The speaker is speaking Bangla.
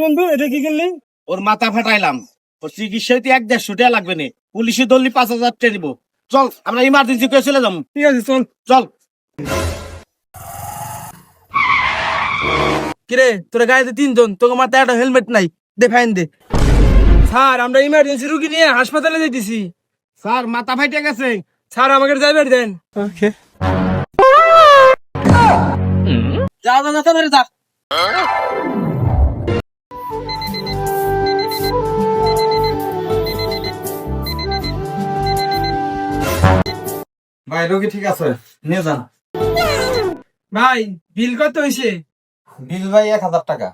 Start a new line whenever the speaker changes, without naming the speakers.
বন্ধু এটা কি কিনলি?
ওর মাথা ফাটাইলাম, ওর চিকিৎসায় 1-150 টাকা লাগবে না, পুলিশে ধরলি 5,000 টাকা দিব। চল আমরা ইমার্জেন্সি করে চলে যাবো।
ঠিক আছে চল।
চল।
কিরে তোর গাড়িতে 3 জন, তোকে মাথায় একটা হেলমেট নাই, দে ফাইন দে। স্যার আমরা ইমার্জেন্সি রুগী নিয়ে হাসপাতালে যাইতেছি।
স্যার মাথা ফাইটে গেছে।
স্যার আমাকে ড্রাইভার দেন। ওকে
যা যা যা ধরে যা।
ভাই রোগী ঠিক আছে, নিয়ে যান।
ভাই বিল কত হয়েছে?
বিল ভাই 1,000 টাকা।